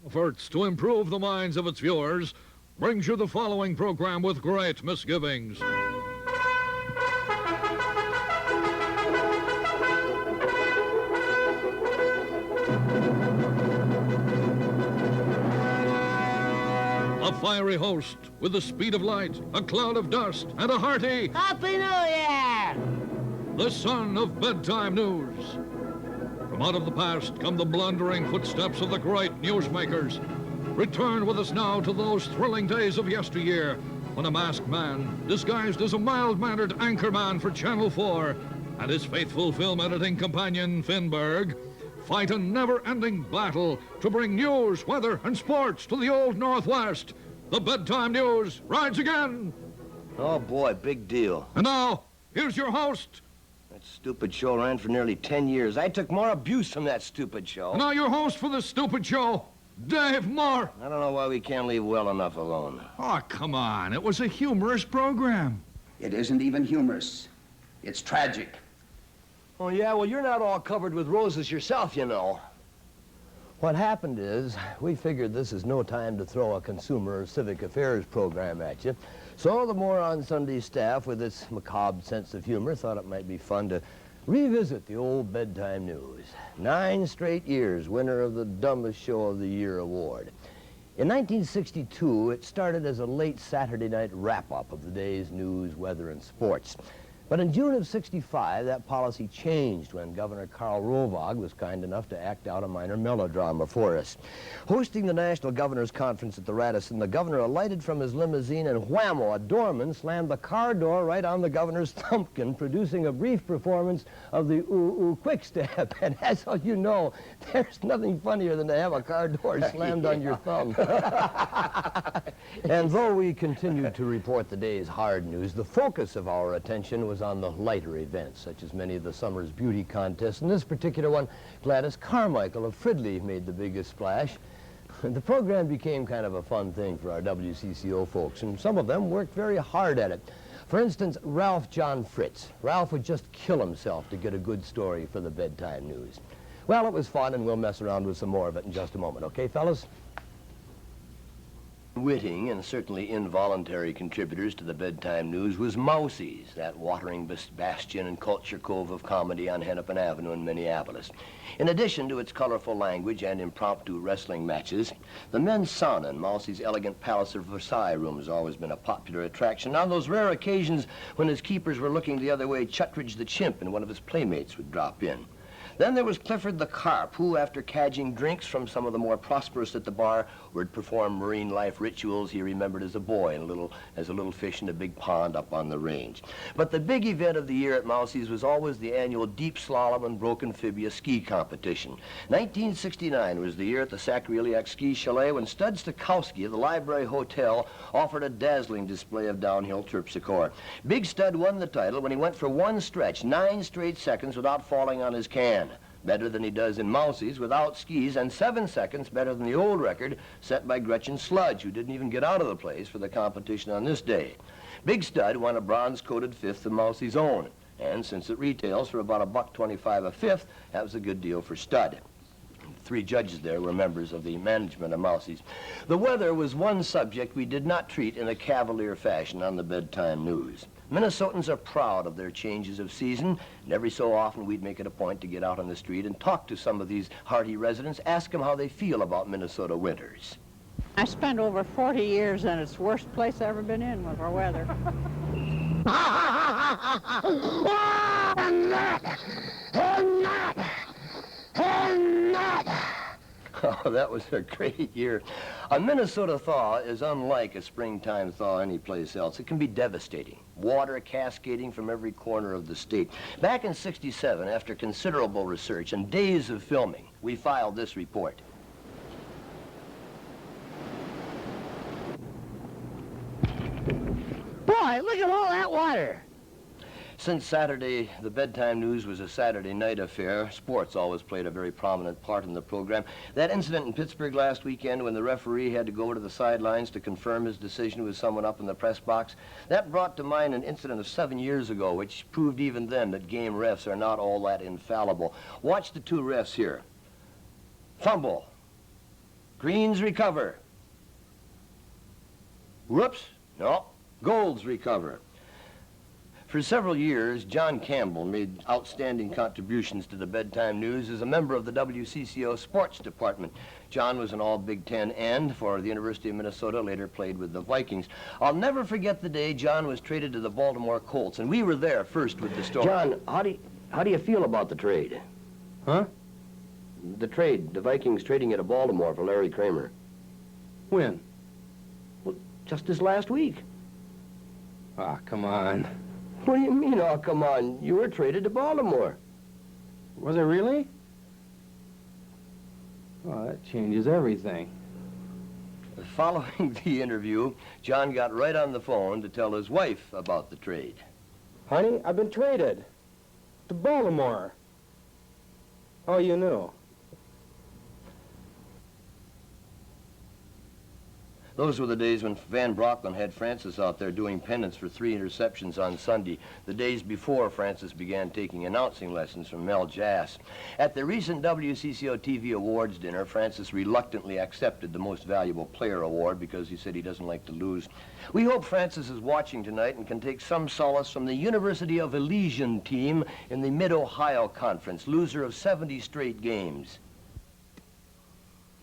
efforts to improve the minds of its viewers, brings you the following program with great misgivings. A fiery host with the speed of light, a cloud of dust, and a hearty Happy New Year! The son of Bedtime News. From out of the past come the blundering footsteps of the great newsmakers. Return with us now to those thrilling days of yesteryear when a masked man, disguised as a mild-mannered anchorman for Channel 4, and his faithful film editing companion, Finberg, fight a never-ending battle to bring news, weather, and sports to the old Northwest. The Bedtime News rides again. Oh, boy, big deal. And now, here's your host. That stupid show ran for nearly 10 years. I took more abuse from that stupid show. And now your host for this stupid show, Dave Moore. I don't know why we can't leave well enough alone. Oh, come on. It was a humorous program. It isn't even humorous. It's tragic. Oh, yeah, well, you're not all covered with roses yourself, you know. What happened is, we figured this is no time to throw a consumer or civic affairs program at you. So the More on Sunday staff, with its macabre sense of humor, thought it might be fun to revisit the old Bedtime News. 9 straight years winner of the Dumbest Show of the Year award. In 1962, it started as a late Saturday night wrap-up of the day's news, weather, and sports. But in June of '65, that policy changed when Governor Karl Rovag was kind enough to act out a minor melodrama for us. Hosting the National Governors Conference at the Radisson, the governor alighted from his limousine and whammo, a doorman slammed the car door right on the governor's thumbkin, producing a brief performance of the ooh-ooh quick step. And as all you know, there's nothing funnier than to have a car door slammed on your thumb. And though we continued to report the day's hard news, the focus of our attention was on the lighter events, such as many of the summer's beauty contests. In this particular one, Gladys Carmichael of Fridley made the biggest splash. The program became kind of a fun thing for our WCCO folks, and some of them worked very hard at it. For instance, Ralph John Fritz. Ralph would just kill himself to get a good story for the Bedtime News. Well, it was fun, and we'll mess around with some more of it in just a moment. Okay, fellas? Witting and certainly involuntary contributors to the Bedtime News was Mousys, that watering bastion and culture cove of comedy on Hennepin Avenue in Minneapolis. In addition to its colorful language and impromptu wrestling matches, the men's sauna in Mousys' elegant Palace of Versailles room has always been a popular attraction. On those rare occasions when his keepers were looking the other way, Chuttridge the chimp and one of his playmates would drop in. Then there was Clifford the carp, who, after cadging drinks from some of the more prosperous at the bar, would perform marine life rituals he remembered as a boy, as a little fish in a big pond up on the range. But the big event of the year at Mousys was always the annual deep slalom and broken fibia ski competition. 1969 was the year at the Sacroiliac Ski Chalet when Stud Stokowski of the Library Hotel offered a dazzling display of downhill terpsichore. Big Stud won the title when he went for one stretch, 9 straight seconds without falling on his can. Better than he does in Mousys without skis, and 7 seconds better than the old record set by Gretchen Sludge, who didn't even get out of the place for the competition on this day. Big Stud won a bronze-coated fifth of Mousys' own, and since it retails for about $1.25 a fifth, that was a good deal for Stud. 3 judges there were members of the management of Mousys. The weather was one subject we did not treat in a cavalier fashion on the Bedtime News. Minnesotans are proud of their changes of season, and every so often we'd make it a point to get out on the street and talk to some of these hardy residents, ask them how they feel about Minnesota winters. I spent over 40 years in its worst place I've ever been in with our weather. Oh, that was a great year. A Minnesota thaw is unlike a springtime thaw anyplace else. It can be devastating. Water cascading from every corner of the state. Back in '67, after considerable research and days of filming, we filed this report. Boy, look at all that water. Since Saturday, the Bedtime News was a Saturday night affair, sports always played a very prominent part in the program. That incident in Pittsburgh last weekend when the referee had to go to the sidelines to confirm his decision with someone up in the press box, that brought to mind an incident of 7 years ago, which proved even then that game refs are not all that infallible. Watch the 2 refs here. Fumble. Greens recover. Whoops, no, golds recover. For several years, John Campbell made outstanding contributions to the Bedtime News as a member of the WCCO sports department. John was an all-Big Ten end for the University of Minnesota, later played with the Vikings. I'll never forget the day John was traded to the Baltimore Colts, and we were there first with the story. John, how do you feel about the trade? Huh? The trade, the Vikings trading you to Baltimore for Larry Kramer. When? Well, just this last week. Ah, come on. What do you mean, oh, come on? You were traded to Baltimore. Was it really? Well, that changes everything. Following the interview, John got right on the phone to tell his wife about the trade. Honey, I've been traded to Baltimore. Oh, you knew. Those were the days when Van Brocklin had Francis out there doing pennants for 3 interceptions on Sunday, the days before Francis began taking announcing lessons from Mel Jass. At the recent WCCO TV Awards dinner, Francis reluctantly accepted the Most Valuable Player award because he said he doesn't like to lose. We hope Francis is watching tonight and can take some solace from the University of Elysian team in the Mid-Ohio Conference, loser of 70 straight games.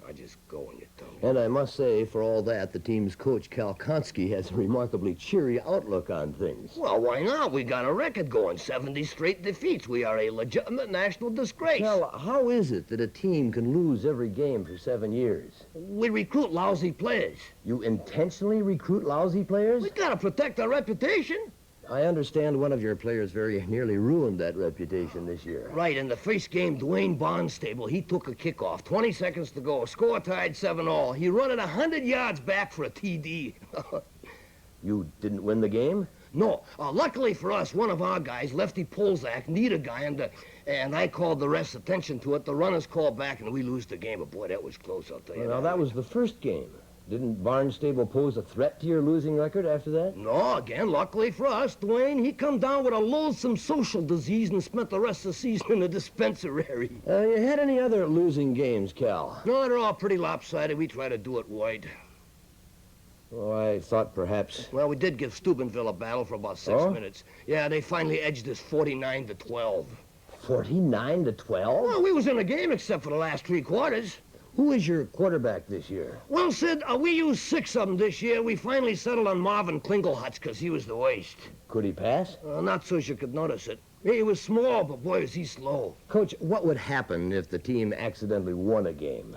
I just go when you tell me. And I must say, for all that, the team's coach, Cal Konski, has a remarkably cheery outlook on things. Well, why not? We got a record going, 70 straight defeats. We are a legitimate national disgrace. Cal, how is it that a team can lose every game for 7 years? We recruit lousy players. You intentionally recruit lousy players? We gotta protect our reputation. I understand one of your players very nearly ruined that reputation this year. Right, in the first game, Dwayne Barnstable, he took a kickoff. 20 seconds to go. Score tied 7-all. He run it 100 yards back for a TD. You didn't win the game? No. Luckily for us, one of our guys, Lefty Polzak, need a guy, and I called the ref's attention to it. The runners called back, and we lose the game. But, boy, that was close, I'll tell you. Well, that was the first game. Didn't Barnstable pose a threat to your losing record after that? No, again, luckily for us, Dwayne, he come down with a loathsome social disease and spent the rest of the season in the dispensary. You had any other losing games, Cal? No, they're all pretty lopsided. We try to do it white. Oh, I thought perhaps... Well, we did give Steubenville a battle for about 6 minutes. Yeah, they finally edged us 49-12. 49-12? Well, we was in the game except for the last 3 quarters. Who is your quarterback this year? Well, Sid, we used 6 of them this year. We finally settled on Marvin Klingelhutz because he was the worst. Could he pass? Not so as you could notice it. He was small, but boy, is he slow. Coach, what would happen if the team accidentally won a game?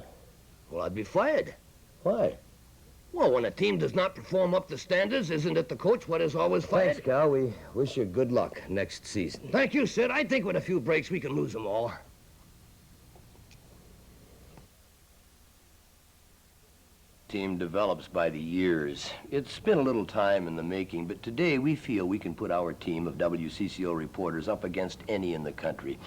Well, I'd be fired. Why? Well, when a team does not perform up to standards, isn't it the coach what is always fired? Thanks, Cal. We wish you good luck next season. Thank you, Sid. I think with a few breaks, we can lose them all. Team develops by the years. It's been a little time in the making, but today we feel we can put our team of WCCO reporters up against any in the country.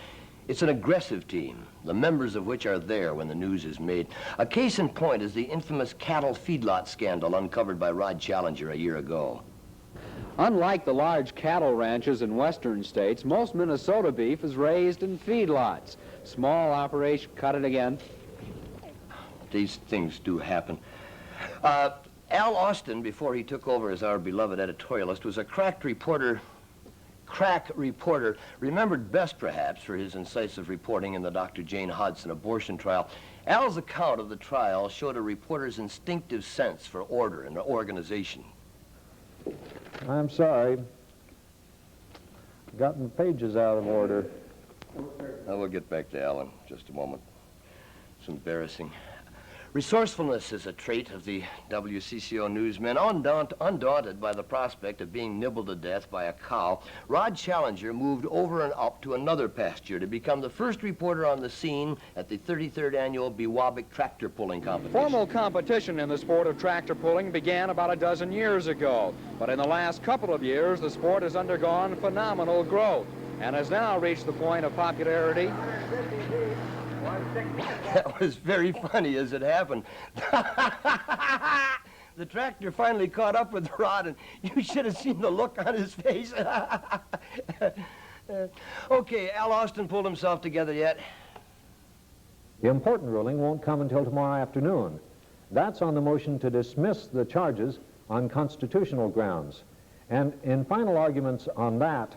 It's an aggressive team, the members of which are there when the news is made. A case in point is the infamous cattle feedlot scandal uncovered by Rod Challenger a year ago. Unlike the large cattle ranches in western states, most Minnesota beef is raised in feedlots. Small operation, cut it again. These things do happen. Al Austin, before he took over as our beloved editorialist, was a crack reporter, remembered best perhaps for his incisive reporting in the Dr. Jane Hodson abortion trial. Al's account of the trial showed a reporter's instinctive sense for order and organization. I'm sorry. Gotten pages out of order. Now, we'll get back to Al in just a moment. It's embarrassing. Resourcefulness is a trait of the WCCO newsmen. Undaunted by the prospect of being nibbled to death by a cow, Rod Challenger moved over and up to another pasture to become the first reporter on the scene at the 33rd annual Biwabic tractor pulling competition. Formal competition in the sport of tractor pulling began about a dozen years ago, but in the last couple of years, the sport has undergone phenomenal growth and has now reached the point of popularity. That was very funny as it happened. The tractor finally caught up with Rod, and you should have seen the look on his face. Okay, Al Austin pulled himself together yet? The important ruling won't come until tomorrow afternoon. That's on the motion to dismiss the charges on constitutional grounds. And in final arguments on that,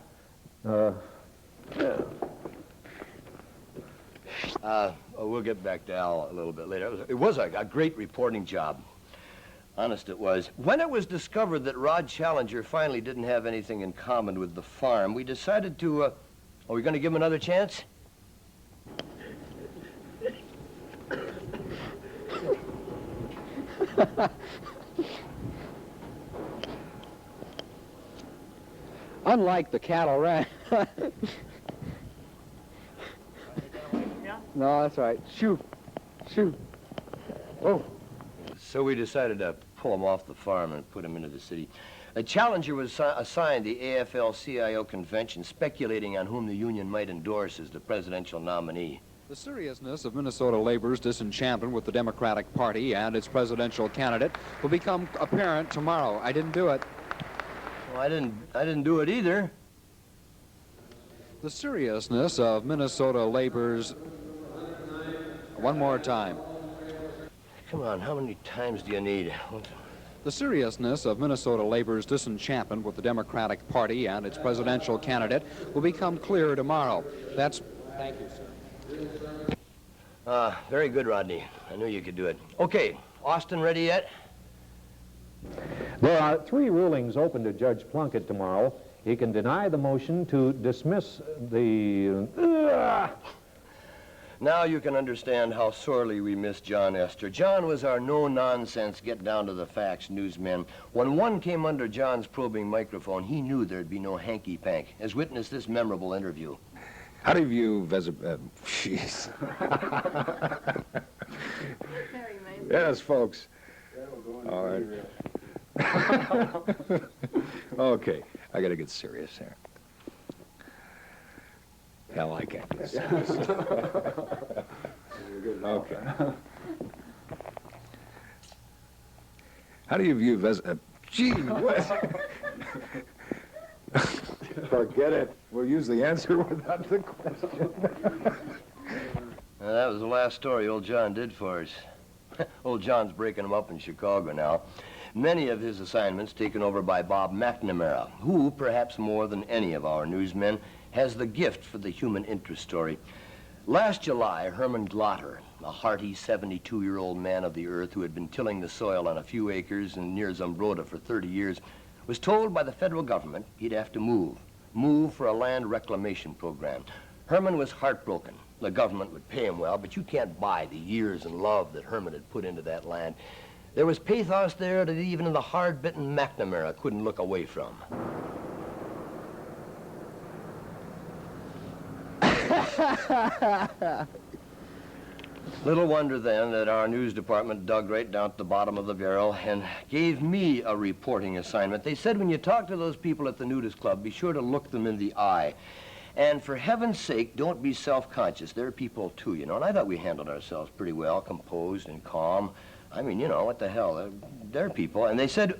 we'll get back to Al a little bit later. It was a great reporting job. Honest it was. When it was discovered that Rod Challenger finally didn't have anything in common with the farm, we decided to, are we going to give him another chance? Unlike the cattle ranch. No, that's right. Shoot. Shoot. Oh. So we decided to pull him off the farm and put him into the city. Challenger was assigned the AFL-CIO convention, speculating on whom the union might endorse as the presidential nominee. The seriousness of Minnesota labor's disenchantment with the Democratic Party and its presidential candidate will become apparent tomorrow. I didn't do it. Well, I didn't do it either. The seriousness of Minnesota labor's... One more time. Come on, how many times do you need? The seriousness of Minnesota labor's disenchantment with the Democratic Party and its presidential candidate will become clear tomorrow. That's... Thank you, sir. Very good, Rodney. I knew you could do it. Okay, Austin ready yet? There are 3 rulings open to Judge Plunkett tomorrow. He can deny the motion to dismiss the... Now you can understand how sorely we miss John Esther. John was our no-nonsense, get-down-to-the-facts newsman. When one came under John's probing microphone, he knew there'd be no hanky-pank, as witness this memorable interview. How do you view jeez. Yes, folks. All right. Okay, I gotta get serious here. Hell, I can't get serious. Okay. How do you view gee, what? Forget it. We'll use the answer without the question. That was the last story old John did for us. Old John's breaking them up in Chicago now. Many of his assignments taken over by Bob McNamara, who, perhaps more than any of our newsmen, has the gift for the human interest story. Last July, Herman Glotter, a hearty 72-year-old man of the earth who had been tilling the soil on a few acres near Zumbrota for 30 years, was told by the federal government he'd have to move for a land reclamation program. Herman was heartbroken. The government would pay him well, but you can't buy the years and love that Herman had put into that land. There was pathos there that even the hard-bitten McNamara couldn't look away from. Little wonder then that our news department dug right down to the bottom of the barrel and gave me a reporting assignment. They said when you talk to those people at the nudist club, be sure to look them in the eye. And for heaven's sake, don't be self-conscious. They're people too, you know. And I thought we handled ourselves pretty well, composed and calm. I mean, you know, what the hell? They're people. And they said,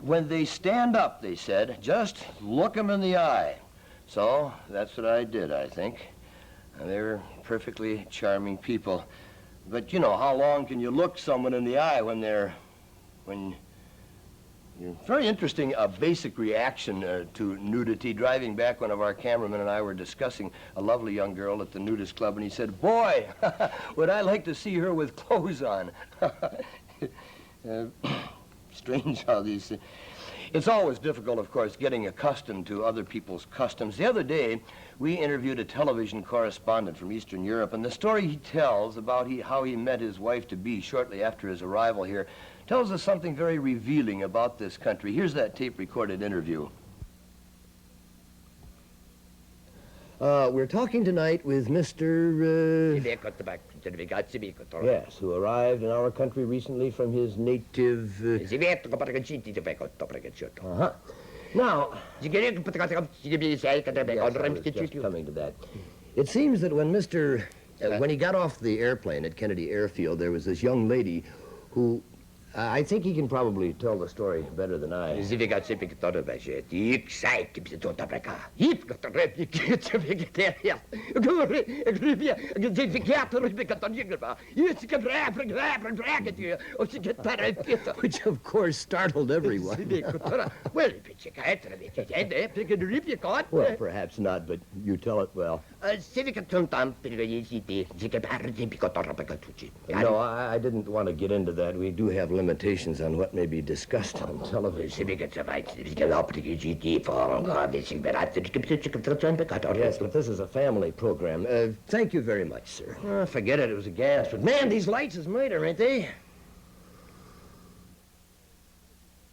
when they stand up, they said, just look them in the eye. So that's what I did, I think. And they were perfectly charming people. But, you know, how long can you look someone in the eye when you're... Very interesting, a basic reaction to nudity. Driving back, one of our cameramen and I were discussing a lovely young girl at the nudist club, and he said, boy, would I like to see her with clothes on. Strange how these things... It's always difficult, of course, getting accustomed to other people's customs. The other day, we interviewed a television correspondent from Eastern Europe, and the story he tells about how he met his wife-to-be shortly after his arrival here tells us something very revealing about this country. Here's that tape-recorded interview. We're talking tonight with Mr. Yes, who arrived in our country recently from his native... Now, yes, I was just coming to that. It seems that when when he got off the airplane at Kennedy Airfield, there was this young lady who I think he can probably tell the story better than I. Which, of course, startled everyone. Well, perhaps not, but you tell it well. No, I didn't want to get into that. We do have limitations on what may be discussed on television. Yes, but this is a family program. Thank you very much, sir. Forget it. It was a gas. But, man, these lights is murder, ain't they?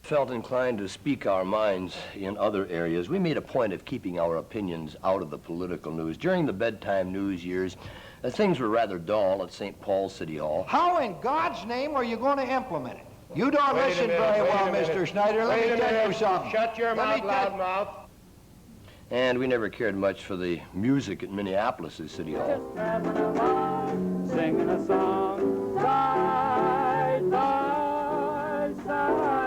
Felt inclined to speak our minds in other areas. We made a point of keeping our opinions out of the political news. During the bedtime news years, things were rather dull at St. Paul's City Hall. How in God's name are you going to implement it? You don't listen very well, Mr. Schneider. Let me tell you something. Shut your mouth, loudmouth. And we never cared much for the music at Minneapolis' City Hall. Singing a song, side by side.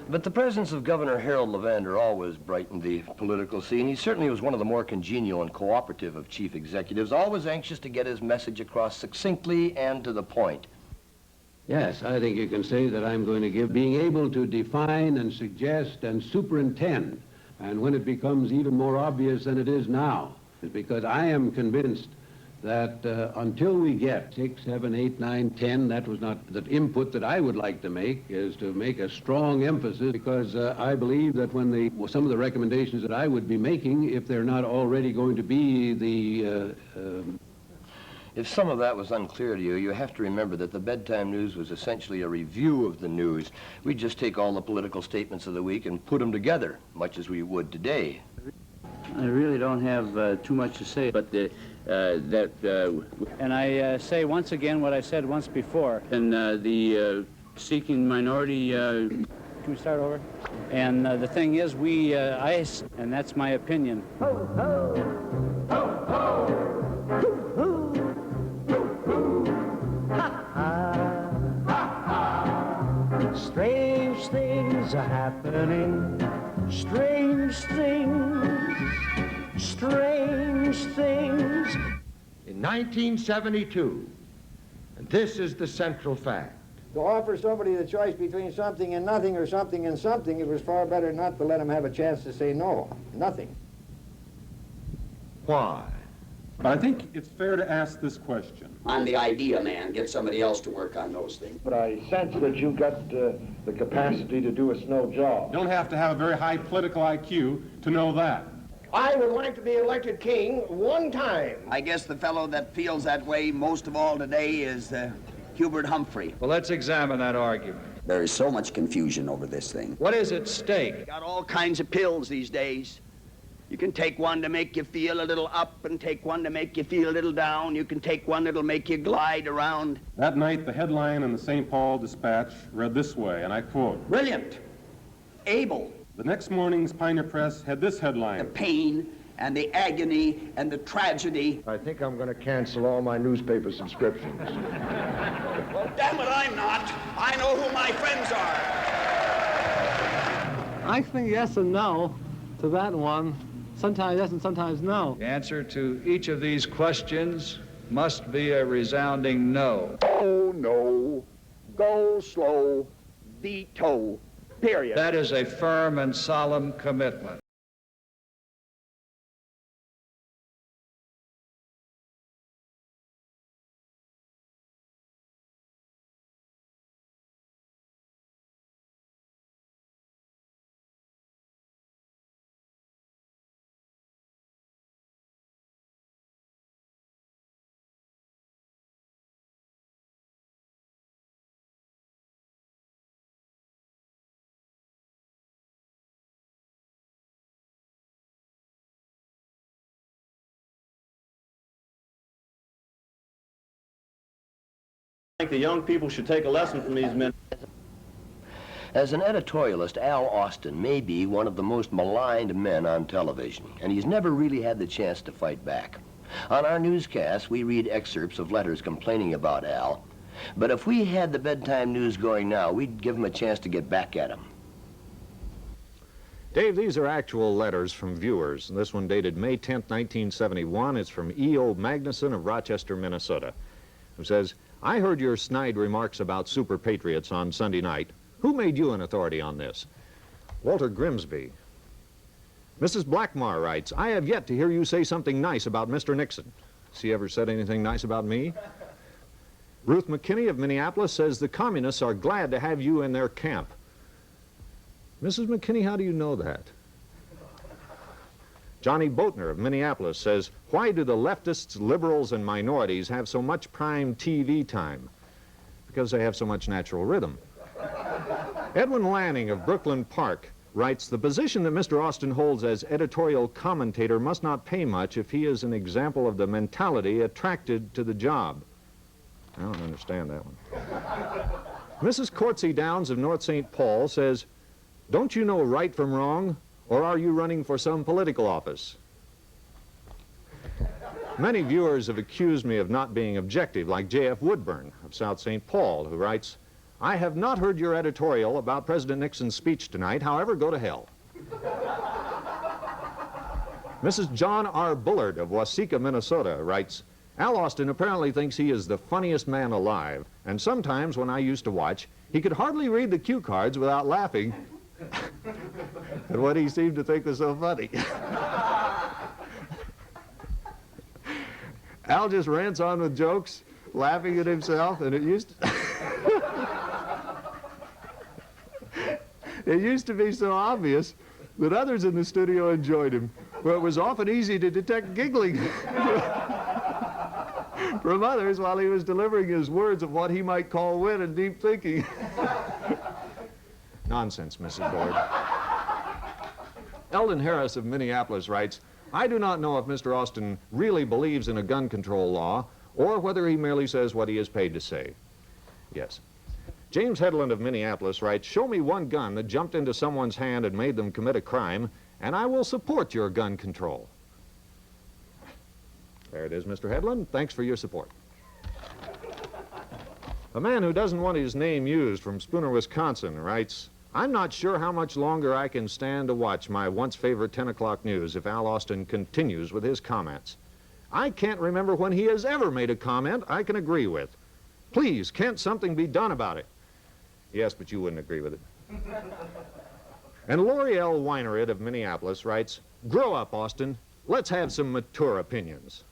But the presence of Governor Harold Levander always brightened the political scene. He certainly was one of the more congenial and cooperative of chief executives, always anxious to get his message across succinctly and to the point. Yes, I think you can say that I'm going to give being able to define and suggest and superintend, and when it becomes even more obvious than it is now, is because I am convinced that until we get 6, 7, 8, 9, 10, that was not the input that I would like to make, is to make a strong emphasis, because I believe that when some of the recommendations that I would be making, if they're not already going to be the If some of that was unclear to you, you have to remember that the bedtime news was essentially a review of the news. We'd just take all the political statements of the week and put them together, much as we would today. I really don't have too much to say, but and I say once again what I said once before. And the seeking minority... Can we start over? And the thing is, and that's my opinion. Ho, ho, ho, ho. Strange things are happening, strange things, strange things. In 1972, and this is the central fact. To offer somebody the choice between something and nothing or something and something, it was far better not to let him have a chance to say no, nothing. Why? I think it's fair to ask this question. I'm the idea man. Get somebody else to work on those things. But I sense that you've got the capacity to do a snow job. You don't have to have a very high political IQ to know that. I would like to be elected king one time. I guess the fellow that feels that way most of all today is Hubert Humphrey. Well, let's examine that argument. There is so much confusion over this thing. What is at stake? Got all kinds of pills these days. You can take one to make you feel a little up and take one to make you feel a little down. You can take one that'll make you glide around. That night, the headline in the St. Paul Dispatch read this way, and I quote, "Brilliant, able." The next morning's Pioneer Press had this headline: "The pain and the agony and the tragedy." I think I'm going to cancel all my newspaper subscriptions. Well, damn it, I'm not. I know who my friends are. I think yes and no to that one. Sometimes yes and sometimes no. The answer to each of these questions must be a resounding no. Oh, no. Go slow. Veto. Period. That is a firm and solemn commitment. I think the young people should take a lesson from these men. As an editorialist, Al Austin may be one of the most maligned men on television, and he's never really had the chance to fight back. On our newscast, we read excerpts of letters complaining about Al, But if we had the bedtime news going now, we'd give them a chance to get back at them. Dave, these are actual letters from viewers. This one dated May 10th, 1971. It's from E.O. Magnuson of Rochester, Minnesota, who says, I heard your snide remarks about super patriots on Sunday night. Who made you an authority on this? Walter Grimsby. Mrs. Blackmar writes, I have yet to hear you say something nice about Mr. Nixon. Has he ever said anything nice about me? Ruth McKinney of Minneapolis says the communists are glad to have you in their camp. Mrs. McKinney, how do you know that? Johnny Boatner of Minneapolis says, why do the leftists, liberals, and minorities have so much prime TV time? Because they have so much natural rhythm. Edwin Lanning of Brooklyn Park writes, the position that Mr. Austin holds as editorial commentator must not pay much if he is an example of the mentality attracted to the job. I don't understand that one. Mrs. Courtsey Downs of North St. Paul says, don't you know right from wrong, or are you running for some political office? Many viewers have accused me of not being objective, like J.F. Woodburn of South St. Paul, who writes, I have not heard your editorial about President Nixon's speech tonight, however, go to hell. Mrs. John R. Bullard of Waseca, Minnesota writes, Al Austin apparently thinks he is the funniest man alive, and sometimes when I used to watch, he could hardly read the cue cards without laughing at what he seemed to think was so funny. Al just rants on with jokes, laughing at himself, and it used to be so obvious that others in the studio enjoyed him, but it was often easy to detect giggling from others while he was delivering his words of what he might call wit and deep thinking. Nonsense, Mrs. Bullard. Eldon Harris of Minneapolis writes, I do not know if Mr. Austin really believes in a gun control law or whether he merely says what he is paid to say. Yes. James Headland of Minneapolis writes, show me one gun that jumped into someone's hand and made them commit a crime, and I will support your gun control. There it is, Mr. Headland. Thanks for your support. A man who doesn't want his name used from Spooner, Wisconsin writes, I'm not sure how much longer I can stand to watch my once favorite 10 o'clock news if Al Austin continues with his comments. I can't remember when he has ever made a comment I can agree with. Please, can't something be done about it? Yes, but you wouldn't agree with it. And Lori L. Weinerid of Minneapolis writes, grow up, Austin. Let's have some mature opinions.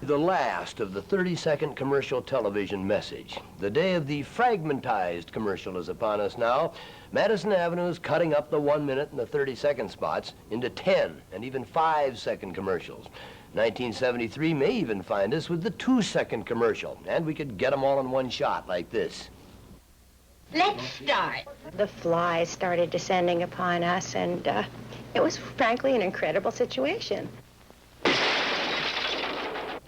The last of the 30-second commercial television message. The day of the fragmentized commercial is upon us now. Madison Avenue is cutting up the 1 minute and the 30-second spots into 10 and even 5-second commercials. 1973 may even find us with the 2-second commercial, and we could get them all in one shot like this. Let's start. The flies started descending upon us, and it was frankly an incredible situation.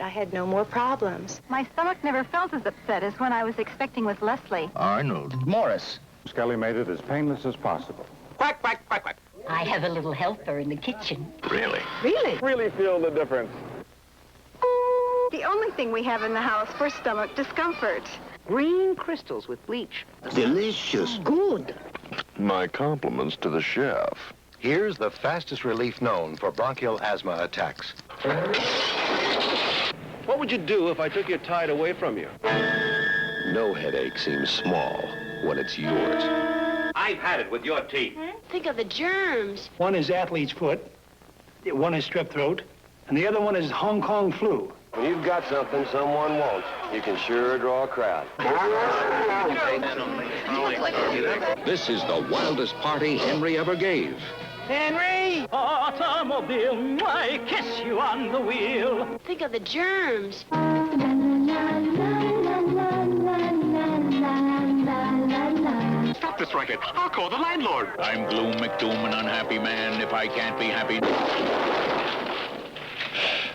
I had no more problems. My stomach never felt as upset as when I was expecting with Leslie. Arnold. Morris. Scully made it as painless as possible. Quack, quack, quack, quack. I have a little helper in the kitchen. Really? Really? Really feel the difference. The only thing we have in the house for stomach discomfort. Green crystals with bleach. Delicious. Good. My compliments to the chef. Here's the fastest relief known for bronchial asthma attacks. What would you do if I took your tide away from you? No headache seems small when it's yours. I've had it with your teeth. Think of the germs. One is athlete's foot, one is strep throat, and the other one is Hong Kong flu. When you've got something someone wants, you can sure draw a crowd. This is the wildest party Henry ever gave. Henry! Automobile, I kiss you on the wheel. Think of the germs. Stop this racket. I'll call the landlord. I'm gloom, McDoom, an unhappy man if I can't be happy.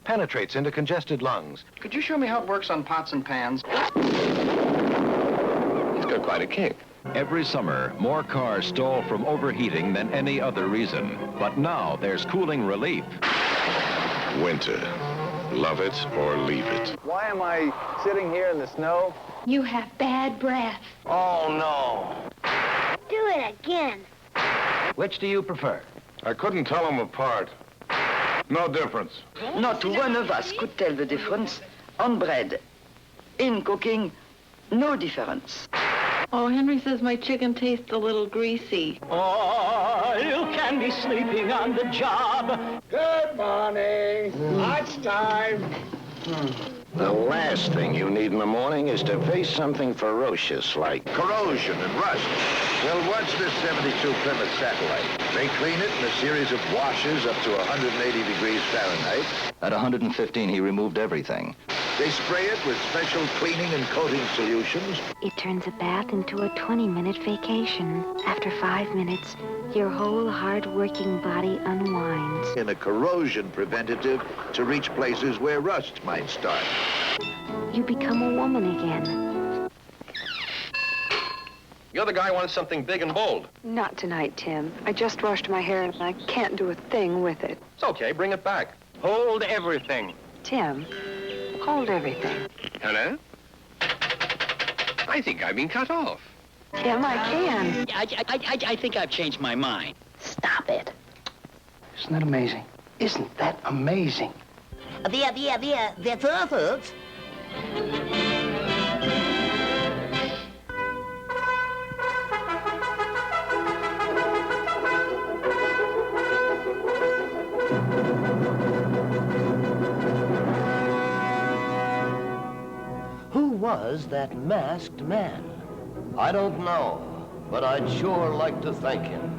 Penetrates into congested lungs. Could you show me how it works on pots and pans? It's got quite a kick. Every summer, more cars stall from overheating than any other reason. But now there's cooling relief. Winter. Love it or leave it. Why am I sitting here in the snow? You have bad breath. Oh, no. Do it again. Which do you prefer? I couldn't tell them apart. No difference. Not one of us could tell the difference. On bread, in cooking, no difference. Oh, Henry says my chicken tastes a little greasy. Oh, you can be sleeping on the job. Good morning. Lunchtime. The last thing you need in the morning is to face something ferocious like corrosion and rust. Well, watch this 72 Plymouth Satellite. They clean it in a series of washes up to 180 degrees Fahrenheit. At 115, he removed everything. They spray it with special cleaning and coating solutions. It turns a bath into a 20-minute vacation. After 5 minutes, your whole hard-working body unwinds. In a corrosion preventative to reach places where rust might start. You become a woman again. The other guy wanted something big and bold. Not tonight, Tim. I just washed my hair and I can't do a thing with it. It's okay, bring it back. Hold everything. Tim, hold everything. Hello? I think I've been cut off. Tim, I can. I think I've changed my mind. Stop it. Isn't that amazing? Isn't that amazing? Wer verfolgt? Who was that masked man? I don't know, but I'd sure like to thank him.